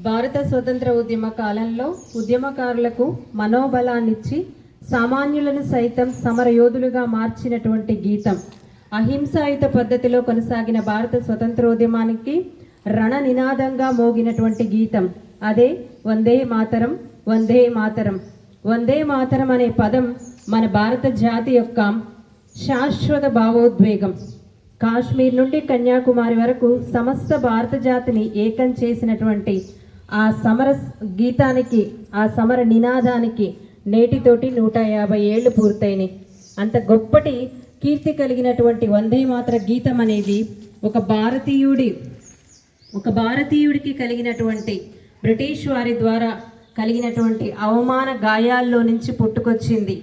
భారత స్వతంత్ర ఉద్యమ కాలంలో ఉద్యమకారులకు మనోబలాన్నిచ్చి సామాన్యులను సైతం సమరయోధులుగా మార్చినటువంటి గీతం. అహింసాయుత పద్ధతిలో కొనసాగిన భారత స్వతంత్రోద్యమానికి రణ నినాదంగా మోగినటువంటి గీతం అదే వందే మాతరం, వందే మాతరం. వందే మాతరం అనే పదం మన భారత జాతి యొక్క శాశ్వత భావోద్వేగం. కాశ్మీర్ నుండి కన్యాకుమారి వరకు సమస్త భారత జాతిని ఏకం చేసినటువంటి ఆ సమర గీతానికి, ఆ సమర నినాదానికి నేటితోటి 150 ఏళ్ళు పూర్తయినాయి. అంత గొప్పటి కీర్తి కలిగినటువంటి వందే మాతర గీతం అనేది ఒక భారతీయుడికి కలిగినటువంటి బ్రిటిష్ వారి ద్వారా కలిగినటువంటి అవమాన గాయాల్లో నుంచి పుట్టుకొచ్చింది.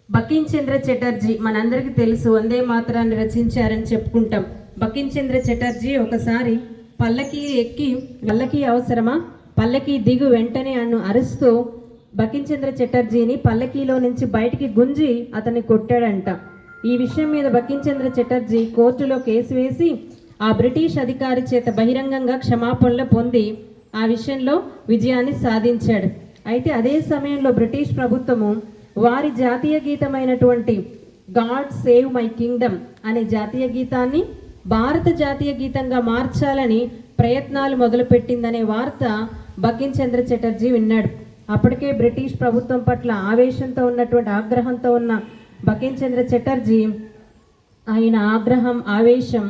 బకిం చంద్ర చటర్జీ మనందరికీ తెలుసు, వందే మాతరాన్ని రచించారని చెప్పుకుంటాం. బకిం చంద్ర చటర్జీ ఒకసారి పల్లకి అవసరమా, పల్లకి దిగు వెంటనే అన్ను అరుస్తూ బకిం చంద్ర చటర్జీని పల్లకీలో నుంచి బయటికి గుంజి అతన్ని కొట్టాడంట. ఈ విషయం మీద బకిం చంద్ర చటర్జీ కోర్టులో కేసు వేసి ఆ బ్రిటిష్ అధికారి చేత బహిరంగంగా క్షమాపణలు పొంది ఆ విషయంలో విజయాన్ని సాధించాడు. అయితే అదే సమయంలో బ్రిటిష్ ప్రభుత్వము వారి జాతీయ గీతమైనటువంటి గాడ్ సేవ్ మై కింగ్డమ్ అనే జాతీయ గీతాన్ని భారత జాతీయ గీతంగా మార్చాలని ప్రయత్నాలు మొదలుపెట్టిందనే వార్త బకిం చంద్ర చటర్జీ విన్నాడు. అప్పటికే బ్రిటిష్ ప్రభుత్వం పట్ల ఆగ్రహంతో ఉన్న బకిం చంద్ర చటర్జీ ఆయన ఆగ్రహం, ఆవేశం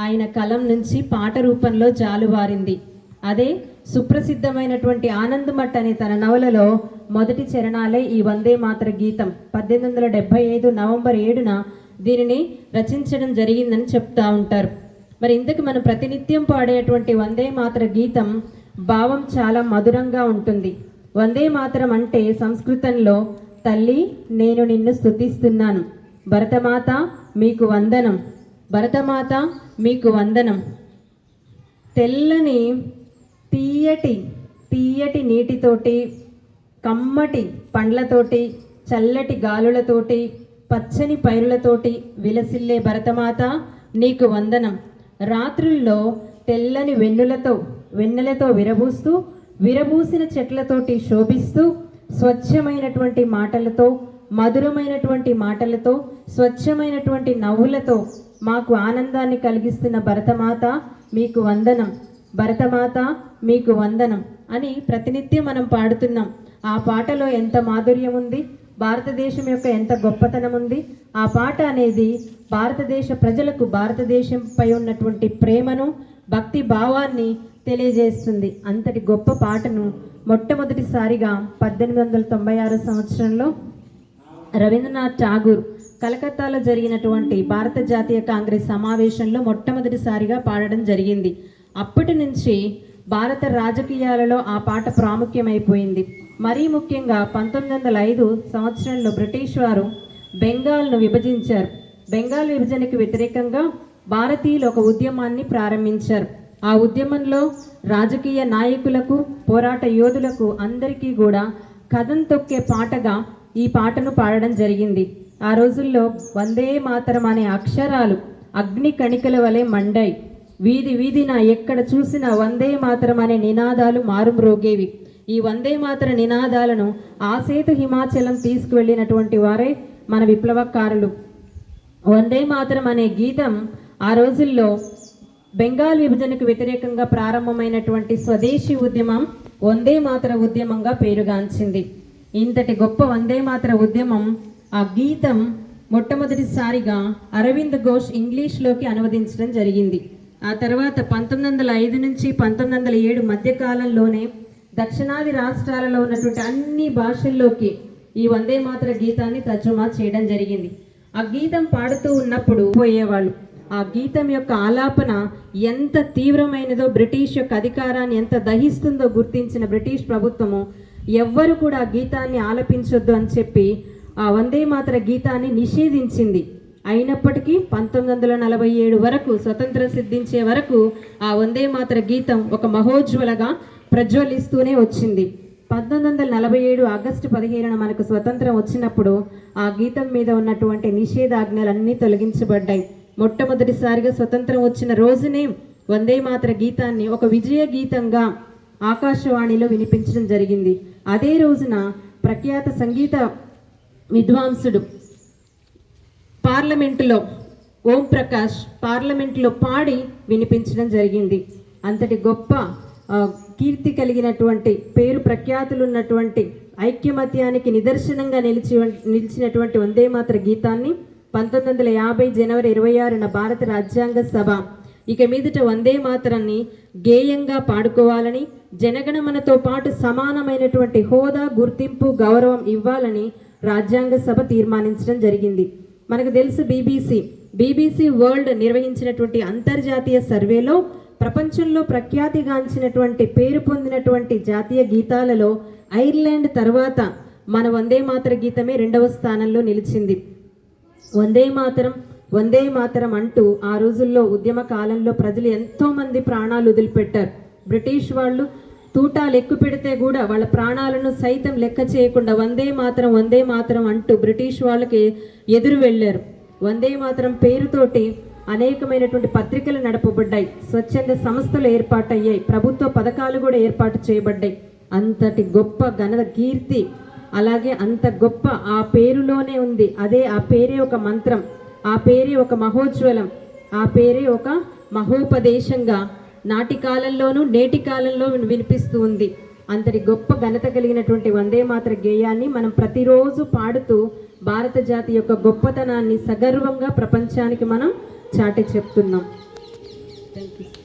ఆయన కలం నుంచి పాట రూపంలో జాలువారింది. అదే సుప్రసిద్ధమైనటువంటి ఆనందమఠ్ అనే తన నవలలో మొదటి చరణాలే ఈ వందే మాతర గీతం. 1875 నవంబర్ 7న దీనిని రచించడం జరిగిందని చెప్తా ఉంటారు. మరి ఇంతకు మనం ప్రతినిత్యం పాడేటువంటి వందే మాతర గీతం భావం చాలా మధురంగా ఉంటుంది. వందే మాతరం అంటే సంస్కృతంలో తల్లి నేను నిన్ను స్తుతిస్తున్నాను, భరతమాత మీకు వందనం, భరతమాత మీకు వందనం. తెల్లని తీయటి నీటితోటి, కమ్మటి పండ్లతోటి, చల్లటి గాలులతోటి, పచ్చని పైరులతోటి విలసిల్లే భరతమాత నీకు వందనం. రాత్రుల్లో తెల్లని వెన్నెలతో విరబూసిన చెట్లతోటి శోభిస్తూ, స్వచ్ఛమైనటువంటి మాటలతో, మధురమైనటువంటి మాటలతో, స్వచ్ఛమైనటువంటి నవ్వులతో మాకు ఆనందాన్ని కలిగిస్తున్న భరతమాత మీకు వందనం, భరతమాత మీకు వందనం అని ప్రతినిత్యం మనం పాడుతున్నాం. ఆ పాటలో ఎంత మాధుర్యం ఉంది, భారతదేశం యొక్క ఎంత గొప్పతనం ఉంది. ఆ పాట అనేది భారతదేశ ప్రజలకు భారతదేశంపై ఉన్నటువంటి ప్రేమను, భక్తి భావాన్ని తెలియజేస్తుంది. అంతటి గొప్ప పాటను మొట్టమొదటిసారిగా 1896 సంవత్సరంలో రవీంద్రనాథ్ ఠాగూర్ కలకత్తాలో జరిగినటువంటి భారత జాతీయ కాంగ్రెస్ సమావేశంలో మొట్టమొదటిసారిగా పాడడం జరిగింది. అప్పటి నుంచి భారత రాజకీయాలలో ఆ పాట ప్రాముఖ్యమైపోయింది. మరీ ముఖ్యంగా 1905 సంవత్సరంలో బ్రిటిష్ వారు బెంగాల్ను విభజించారు. బెంగాల్ విభజనకు వ్యతిరేకంగా భారతీయులు ఒక ఉద్యమాన్ని ప్రారంభించారు. ఆ ఉద్యమంలో రాజకీయ నాయకులకు, పోరాట యోధులకు అందరికీ కూడా కథం తొక్కే పాటగా ఈ పాటను పాడడం జరిగింది. ఆ రోజుల్లో వందే మాతరం అనే అక్షరాలు అగ్ని కణికల వలె మండాయి. వీధి వీధిన ఎక్కడ చూసినా వందే మాతరం అనే నినాదాలు మారుమ్రోగేవి. ఈ వందే మాతర నినాదాలను ఆసేతు హిమాచలం తీసుకువెళ్ళినటువంటి వారే మన విప్లవకారులు. వందే మాతరం అనే గీతం ఆ రోజుల్లో బెంగాల్ విభజనకు వ్యతిరేకంగా ప్రారంభమైనటువంటి స్వదేశీ ఉద్యమం వందే మాతర ఉద్యమంగా పేరుగాంచింది. ఇంతటి గొప్ప వందే మాతర ఉద్యమం, ఆ గీతం మొట్టమొదటిసారిగా అరవింద్ ఘోష్ ఇంగ్లీష్లోకి అనువదించడం జరిగింది. ఆ తర్వాత 1905 నుంచి 1907 మధ్యకాలంలోనే దక్షిణాది రాష్ట్రాలలో ఉన్నటువంటి అన్ని భాషల్లోకి ఈ వందే మాతర గీతాన్ని తర్జుమా చేయడం జరిగింది. ఆ గీతం పాడుతూ ఉన్నప్పుడు పోయేవాళ్ళు. ఆ గీతం యొక్క ఆలాపన ఎంత తీవ్రమైనదో, బ్రిటిష్ యొక్క అధికారాన్ని ఎంత దహిస్తుందో గుర్తించిన బ్రిటిష్ ప్రభుత్వము ఎవ్వరు కూడా ఆ గీతాన్ని ఆలపించొద్దు అని చెప్పి ఆ వందే మాతర గీతాన్ని నిషేధించింది. అయినప్పటికీ 1947 వరకు, స్వతంత్రం సిద్ధించే వరకు ఆ వందే మాతర గీతం ఒక మహోజ్వలగా ప్రజ్వలిస్తూనే వచ్చింది. 1947 ఆగస్టు 15న మనకు స్వతంత్రం వచ్చినప్పుడు ఆ గీతం మీద ఉన్నటువంటి నిషేధాజ్ఞలన్నీ తొలగించబడ్డాయి. మొట్టమొదటిసారిగా స్వతంత్రం వచ్చిన రోజునే వందే మాతర గీతాన్ని ఒక విజయ గీతంగా ఆకాశవాణిలో వినిపించడం జరిగింది. అదే రోజున ప్రఖ్యాత సంగీత విద్వాంసుడు పార్లమెంటులో ఓం ప్రకాష్ పార్లమెంటులో పాడి వినిపించడం జరిగింది. అంతటి గొప్ప కీర్తి కలిగినటువంటి పేరు ప్రఖ్యాతులు ఉన్నటువంటి ఐక్యమత్యానికి నిదర్శనంగా నిలిచినటువంటి వందే మాతర గీతాన్ని 1950 జనవరి 26న భారత రాజ్యాంగ సభ ఇక మీదట వందే మాతరాన్ని గేయంగా పాడుకోవాలని, జనగణమనతో పాటు సమానమైనటువంటి హోదా, గుర్తింపు, గౌరవం ఇవ్వాలని రాజ్యాంగ సభ తీర్మానించడం జరిగింది. మనకు తెలుసు బీబీసీ వరల్డ్ నిర్వహించినటువంటి అంతర్జాతీయ సర్వేలో ప్రపంచంలో ప్రఖ్యాతిగాంచినటువంటి పేరు పొందినటువంటి జాతీయ గీతాలలో ఐర్లాండ్ తర్వాత మన వందే మాతర గీతమే 2వ స్థానంలో నిలిచింది. వందే మాతరం అంటూ ఆ రోజుల్లో ఉద్యమ కాలంలో ప్రజలు ఎంతోమంది ప్రాణాలు వదిలిపెట్టారు. బ్రిటిష్ వాళ్ళు తూటాలు ఎక్కువ పెడితే కూడా వాళ్ళ ప్రాణాలను సైతం లెక్క చేయకుండా వందే మాతరం అంటూ బ్రిటిష్ వాళ్ళకి ఎదురు వెళ్ళారు. వందే మాతరం పేరుతోటి అనేకమైనటువంటి పత్రికలు నడపబడ్డాయి, స్వచ్ఛంద సంస్థలు ఏర్పాటయ్యాయి, ప్రభుత్వ పథకాలు కూడా ఏర్పాటు చేయబడ్డాయి. అంతటి గొప్ప ఘన కీర్తి, అలాగే అంత గొప్ప ఆ పేరులోనే ఉంది. అదే ఆ పేరే ఒక మంత్రం, ఆ పేరే ఒక మహోజ్వలం, ఆ పేరే ఒక మహోపదేశంగా నాటి కాలంలోనూ నేటి కాలంలో వినిపిస్తూ ఉంది. అంతటి గొప్ప ఘనత కలిగినటువంటి వందే మాతర గేయాన్ని మనం ప్రతిరోజు పాడుతూ భారత జాతి యొక్క గొప్పతనాన్ని సగర్వంగా ప్రపంచానికి మనం చాటి చెప్తున్నాం. Thank you.